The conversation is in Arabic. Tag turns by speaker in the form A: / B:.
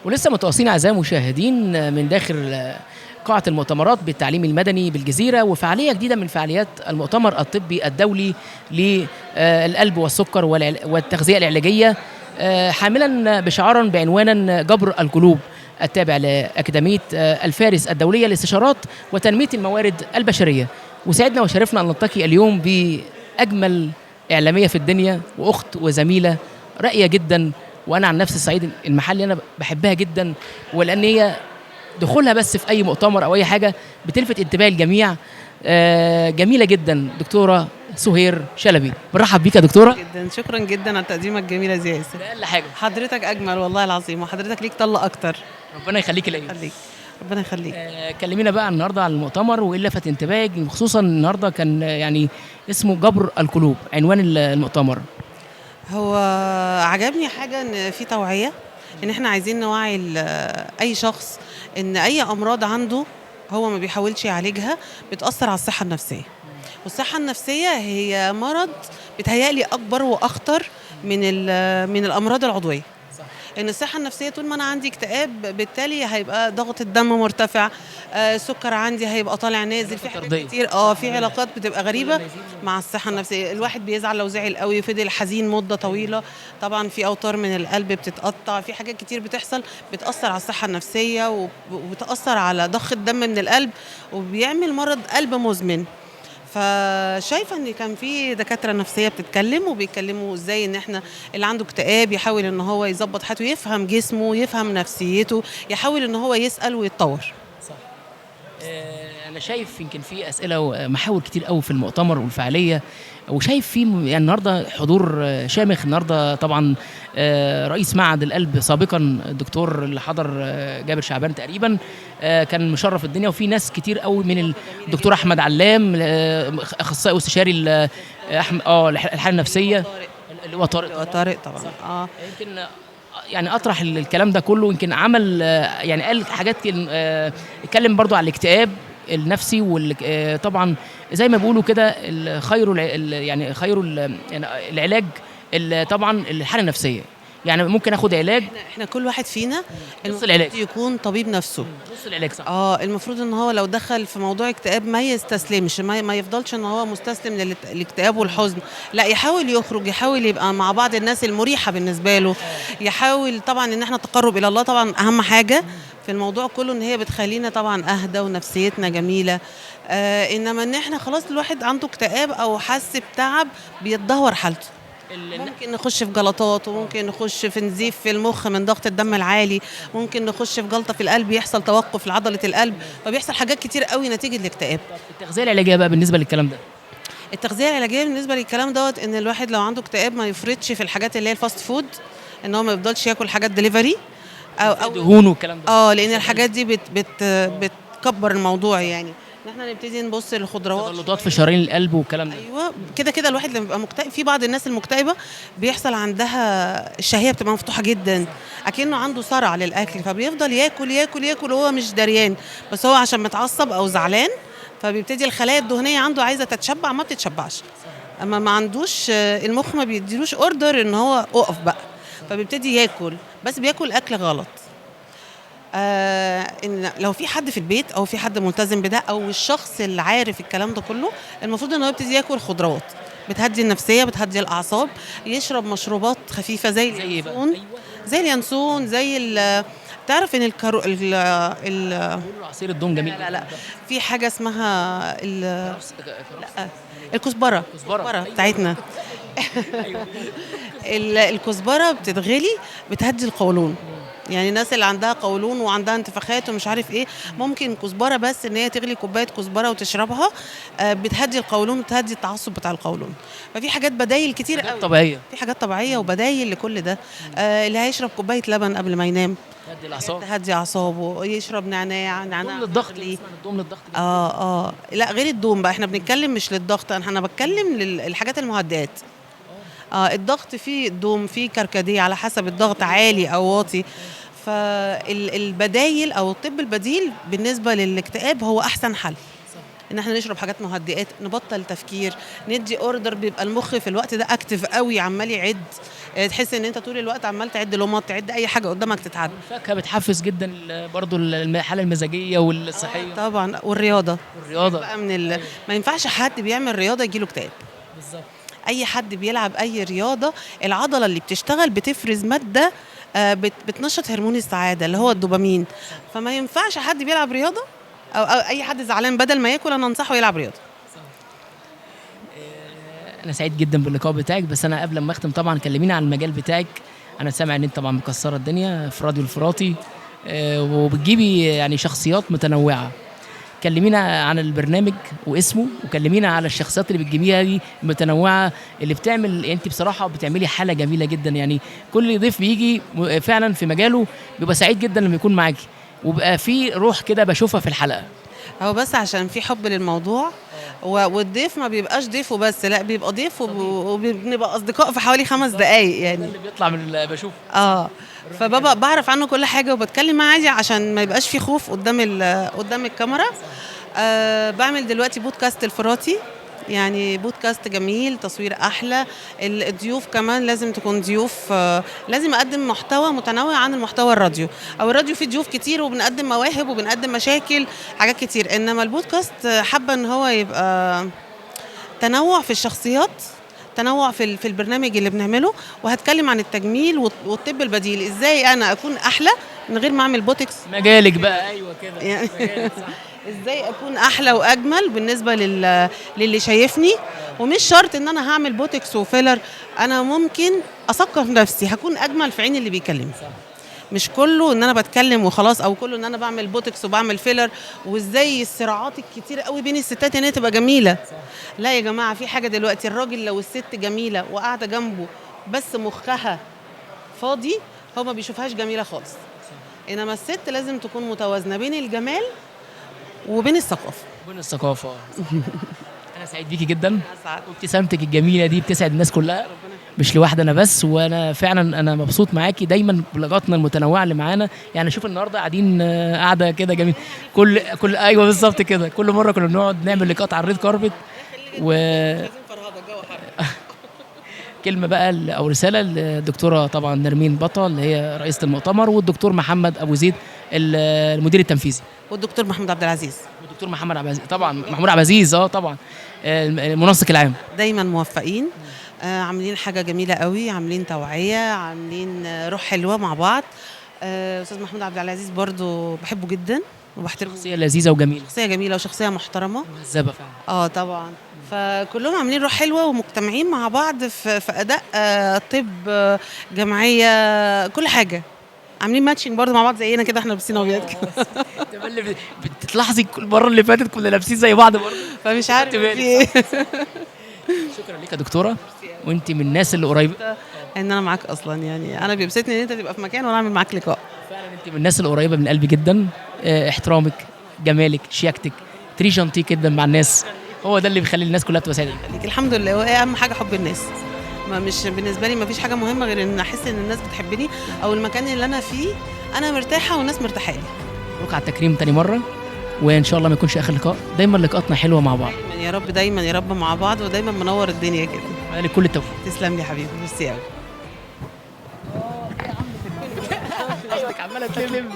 A: ولسه متواصلين أعزائي المشاهدين من داخل قاعة المؤتمرات بالتعليم المدني بالجزيرة، وفعالية جديدة من فعاليات المؤتمر الطبي الدولي للقلب والسكر والتغذية العلاجية، حاملا بشعارا بعنوانا جبر القلوب، التابع لأكاديمية الفارس الدولية لاستشارات وتنمية الموارد البشرية. وسعدنا وشرفنا أن نلتقي اليوم بأجمل إعلامية في الدنيا، وأخت وزميلة راقية جدا. وأنا عن نفسي الصعيد المحلي أنا بحبها جدا، ولأن هي دخولها بس في أي مؤتمر أو أي حاجة بتلفت انتباه الجميع. جميلة جدا دكتورة سهير شلبي، برحب بيك يا دكتورة.
B: جدا شكرا جدا على التقديمه الجميله دي يا ياسر.
A: ده أقل حاجة.
B: حضرتك اجمل والله العظيم، وحضرتك ليك طله اكتر.
A: ربنا يخليك الأيام.
B: خليك ربنا يخليك.
A: كلمينا بقى النهارده عن المؤتمر وايه اللي لفت انتباهك، خصوصا النهارده كان يعني اسمه جبر القلوب عنوان المؤتمر.
B: هو عجبني حاجه ان في توعيه، ان احنا عايزين نوعي اي شخص ان اي امراض عنده هو ما بيحاولش يعالجها بتاثر على الصحه النفسيه. والصحه النفسيه هي مرض بيتهيألي اكبر واخطر من الامراض العضويه. ان الصحه النفسيه طول ما انا عندي اكتئاب بالتالي هيبقى ضغط الدم مرتفع، السكر عندي هيبقى طالع نازل، في حاجات كتير في علاقات بتبقى غريبه مع الصحه النفسيه. الواحد بيزعل لو زعل قوي، فضل حزين مده طويله، طبعا في اوتار من القلب بتتقطع، في حاجات كتير بتحصل بتاثر على الصحه النفسيه وبتاثر على ضخ الدم من القلب، وبيعمل مرض قلب مزمن. فشايفه ان كان في دكاتره نفسيه بتتكلم وبيتكلموا ازاي ان احنا اللي عنده اكتئاب يحاول ان هو يظبط حياته، يفهم جسمه، يفهم نفسيته، يحاول ان هو يسال ويتطور.
A: صح. انا شايف يمكن في اسئله ومحاور كتير قوي في المؤتمر والفعاليه، وشايف في يعني النهارده حضور شامخ. النهارده طبعا رئيس معهد القلب سابقا الدكتور اللي حضر جابر شعبان تقريبا، كان مشرف الدنيا. وفي ناس كتير قوي من الدكتور احمد علام، اخصائي واستشاري الحاله النفسيه، اللي هو
B: طارق طبعا.
A: يمكن يعني اطرح الكلام ده كله، يمكن عمل يعني قال حاجات، اتكلم برضو على الاكتئاب النفسي، طبعا زي ما بيقولوا كده يعني العلاج طبعا الحاله النفسيه. يعني ممكن اخد علاج،
B: احنا كل واحد فينا
A: نص العلاج
B: يكون طبيب نفسه.
A: نص العلاج صح.
B: المفروض ان هو لو دخل في موضوع اكتئاب ما يستسلمش، ما يفضلش ان هو مستسلم للاكتئاب والحزن، لا يحاول يخرج، يحاول يبقى مع بعض الناس المريحه بالنسبه له، يحاول طبعا ان احنا التقرب الى الله طبعا اهم حاجه في الموضوع كله، ان هي بتخلينا طبعا اهدى ونفسيتنا جميله. انما ان احنا خلاص الواحد عنده اكتئاب او حس بتعب بيتدهور حالته، ممكن نخش في جلطات، وممكن نخش في نزيف في المخ من ضغط الدم العالي، ممكن نخش في جلطه في القلب يحصل توقف لعضله القلب، فبيحصل حاجات كتير قوي نتيجه الاكتئاب.
A: التغذيه العلاجيه بقى بالنسبه للكلام ده،
B: التغذيه العلاجيه بالنسبه للكلام دوت ان الواحد لو عنده اكتئاب ما يفرطش في الحاجات اللي هي الفاست فود، ان هو ما يفضلش ياكل حاجات دليفري
A: او دهون والكلام ده.
B: لان الحاجات دي بتكبر الموضوع. يعني ان احنا نبتدي نبص للخضروات،
A: تجلطات في شرايين القلب والكلام ده.
B: ايوه كده الواحد لما بيبقى مكتئب، في بعض الناس المكتئبه بيحصل عندها الشهيه بتبقى مفتوحه جدا، اكنه عنده صرع للاكل، فبيفضل ياكل ياكل ياكل وهو مش دريان، بس هو عشان متعصب او زعلان فبيبتدي الخلايا الدهنيه عنده عايزه تتشبع ما بتتشبعش، اما ما عندوش المخ ما بيديلوش اوردر ان هو اقف بقى، فبيبتدي ياكل، بس بياكل اكل غلط. إن لو في حد في البيت او في حد ملتزم بده، او الشخص اللي عارف الكلام ده كله، المفروض ان هو يبتدي ياكل خضروات بتهدي النفسيه، بتهدي الاعصاب، يشرب مشروبات خفيفه زي اليانسون، زي اليانسون، تعرف ان
A: عصير الدوم جميل.
B: لا في حاجه اسمها الكزبره بتاعتنا. الكزبره بتتغلي بتهدي القولون، يعني الناس اللي عندها قولون وعندها انتفاخات ومش عارف ايه، ممكن كزبره بس ان هي تغلي كوبايه كزبره وتشربها، بتهدي القولون، بتهدي التعصب بتاع القولون. ففي حاجات بدايل كتير قوي
A: طبيعيه،
B: في حاجات طبيعيه وبدايل لكل ده. اللي هيشرب كوبايه لبن قبل ما ينام تهدي اعصابه، يشرب نعناع
A: للضغط، الدوم للضغط.
B: لا غير الدوم بقى، احنا بنتكلم مش للضغط، انا بتكلم للحاجات المهدئات. الضغط فيه الدوم، فيه كركديه، على حسب الضغط عالي او واطي. فالبدايل او الطب البديل بالنسبه للاكتئاب هو احسن حل. ان احنا نشرب حاجات مهدئات، نبطل تفكير، ندي اوردر، بيبقى المخ في الوقت ده اكتف قوي عمال يعد. تحس ان انت طول الوقت عمال تعد لمط، تعد اي حاجه قدامك تتعد.
A: الفاكهه بتحفز جدا برضو الحاله المزاجيه والصحيه.
B: طبعا. والرياضه
A: والرياضه
B: ما ينفعش حد بيعمل رياضه يجيله اكتئاب.
A: بالظبط.
B: اي حد بيلعب اي رياضه، العضله اللي بتشتغل بتفرز ماده بتنشط هرمون السعاده اللي هو الدوبامين. فما ينفعش حد بيلعب رياضه أو اي حد زعلان بدل ما ياكل انا انصحه يلعب رياضه.
A: انا سعيد جدا باللقاء بتاعك، بس انا قبل ما اختم طبعا كلمينا عن المجال بتاعك. انا سامع ان انت طبعا مكسره الدنيا في راديو الفراتي، وبتجيبي يعني شخصيات متنوعه. كلمينا عن البرنامج واسمه، وكلمينا على الشخصيات اللي بتجيبيها دي المتنوعه اللي بتعمل. انت بصراحه بتعملي حاله جميله جدا، يعني كل ضيف بيجي فعلا في مجاله بيبقى سعيد جدا لما يكون معاكي، وبقى في روح كده بشوفها في الحلقه.
B: هو بس عشان في حب للموضوع، والضيف ما بيبقاش ضيف وبس، لا بيبقى ضيف وبنبقى اصدقاء في حوالي 5 دقايق يعني.
A: اللي بيطلع من اللي بشوفه.
B: فبابا بعرف عنه كل حاجه وبتكلم معاه عادي عشان ما يبقاش في خوف قدام الكاميرا. بعمل دلوقتي بودكاست الفراتي، يعني بودكاست جميل، تصوير احلى. الضيوف كمان لازم تكون ضيوف، لازم اقدم محتوى متنوع عن المحتوى الراديو. او الراديو فيه ضيوف كتير وبنقدم مواهب وبنقدم مشاكل حاجات كتير، انما البودكاست حابه ان هو يبقى تنوع في الشخصيات، تنوع في البرنامج اللي بنعمله. وهتكلم عن التجميل والطب البديل، ازاي انا اكون احلى من غير ما اعمل بوتكس.
A: مجالك بقى. ايوه كده
B: يعني
A: مجالك صح.
B: ازاي اكون احلى واجمل بالنسبه للي شايفني. ومش شرط ان انا هعمل بوتكس وفيلر، انا ممكن اثقف نفسي هكون اجمل في عين اللي بيكلمني. مش كله ان انا بتكلم وخلاص، او كله ان انا بعمل بوتكس وبعمل فيلر. وازاي الصراعات الكتير قوي بين الستات ان هي تبقى جميله. لا يا جماعه، في حاجه دلوقتي، الراجل لو الست جميله وقاعده جنبه بس مخها فاضي هو ما بيشوفهاش جميله خالص. انما الست لازم تكون متوازنه بين الجمال وبين الثقافه.
A: انا سعيد بيكي جدا، وابتسامتك الجميله دي بتسعد الناس كلها، مش لوحدي انا بس. وانا فعلا انا مبسوط معاكي دايما بلغاتنا المتنوعه اللي معانا. يعني شوف النهارده قاعدين قاعده كده جميل. كل ايوه بالظبط كده. كل مره كنا بنقعد نعمل لقاءات على الريد كاربت. كلمه بقى او رساله للدكتوره طبعا نرمين بطل اللي هي رئيسه المؤتمر، والدكتور محمد ابو زيد المدير التنفيذي،
B: والدكتور محمود عبد العزيز،
A: والدكتور محمد عبد العزيز طبعا، محمود عبد العزيز طبعا المنسق العام.
B: دايما موفقين، عاملين حاجه جميله قوي، عاملين توعيه، عاملين روح حلوه مع بعض. استاذ محمود عبد العزيز برضو بحبه جدا وبحترمه.
A: شخصيه لذيذه وجميله،
B: شخصيه جميله وشخصيه محترمه
A: مهذبه فعلا.
B: طبعا. فكلهم عاملين روح حلوه ومجتمعين مع بعض في اداء طب، جمعيه، كل حاجه. عاملين ماتشنج برضه مع بعض زينا كده، احنا لابسين ابيض كده.
A: بتلاحظي المره اللي فاتت كنا لابسين زي بعض برضه،
B: فمش عارف في ايه.
A: شكرا ليك يا دكتوره، وانت من الناس اللي قريبه
B: ان انا معاك اصلا. يعني انا بيبسطني ان انت تبقى في مكان وانا اعمل معاك لقاء.
A: فعلا انت من الناس اللي قريبه من قلبي جدا. احترامك، جمالك، شياكتك، تري جانتي جدا مع الناس، هو ده اللي بيخلي الناس كلها تبقى سعيده.
B: الحمد لله. وايه اهم حاجه؟ حب الناس. ما مش بالنسبه لي ما فيش حاجه مهمه غير ان احس ان الناس بتحبني، او المكان اللي انا فيه انا مرتاحه والناس مرتاحه لي.
A: مبروك على التكريم تاني مره، وان شاء الله ما يكونش اخر لقاء. دايما لقاءاتنا حلوه مع بعض.
B: يا رب دايما، يا رب مع بعض، ودايما منور الدنيا كده.
A: لك كل التوفيق.
B: تسلم لي حبيبي، ميرسي قوي.
A: عماله تلم